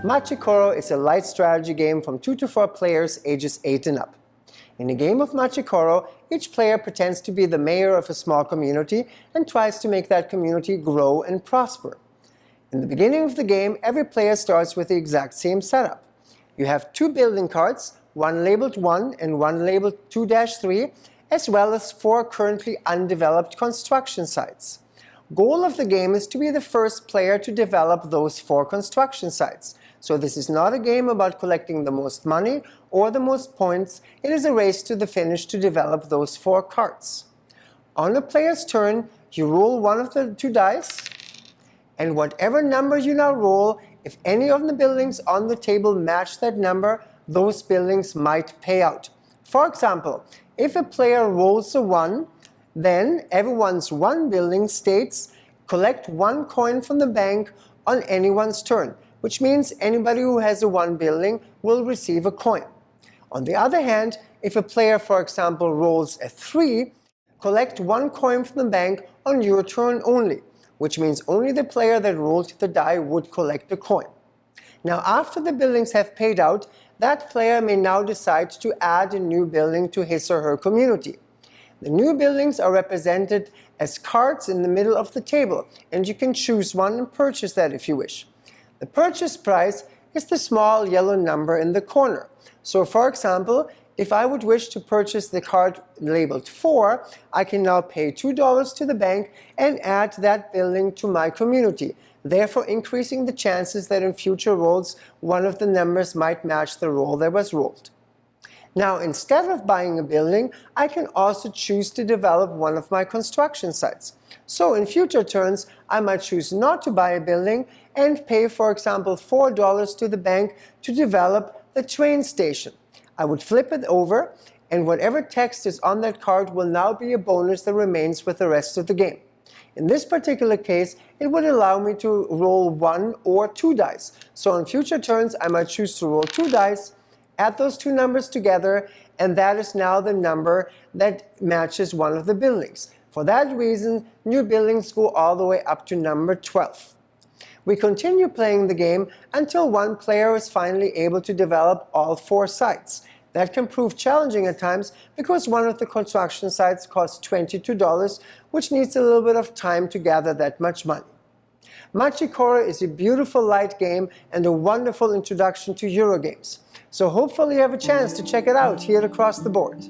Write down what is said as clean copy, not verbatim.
Machi Koro is a light strategy game from 2 to 4 players ages 8 and up. In a game of Machi Koro, each player pretends to be the mayor of a small community and tries to make that community grow and prosper. In the beginning of the game, every player starts with the exact same setup. You have 2 building cards, one labeled 1 and one labeled 2-3, as well as 4 currently undeveloped construction sites. Goal of the game is to be the first player to develop those 4 construction sites. So this is not a game about collecting the most money or the most points, it is a race to the finish to develop those 4 cards. On a player's turn, you roll one of the 2 dice, and whatever number you now roll, if any of the buildings on the table match that number, those buildings might pay out. For example, if a player rolls a 1, then everyone's 1 building states collect 1 coin from the bank on anyone's turn, which means anybody who has a 1 building will receive a coin. On the other hand, if a player, for example, rolls a 3, collect 1 coin from the bank on your turn only, which means only the player that rolled the die would collect a coin. Now, after the buildings have paid out, that player may now decide to add a new building to his or her community. The new buildings are represented as cards in the middle of the table, and you can choose one and purchase that if you wish. The purchase price is the small yellow number in the corner. So for example, if I would wish to purchase the card labeled 4, I can now pay $2 to the bank and add that building to my community, therefore increasing the chances that in future rolls one of the numbers might match the roll that was rolled. Now, instead of buying a building, I can also choose to develop one of my construction sites. So in future turns, I might choose not to buy a building and pay, for example, $4 to the bank to develop the train station. I would flip it over, and whatever text is on that card will now be a bonus that remains with the rest of the game. In this particular case, it would allow me to roll 1 or 2 dice. So in future turns, I might choose to roll 2 dice, add those 2 numbers together, and that is now the number that matches one of the buildings. For that reason, new buildings go all the way up to number 12. We continue playing the game until one player is finally able to develop all 4 sites. That can prove challenging at times because one of the construction sites costs $22, which needs a little bit of time to gather that much money. Machi Koro is a beautiful light game and a wonderful introduction to Eurogames. So hopefully you have a chance to check it out here at Across the Board.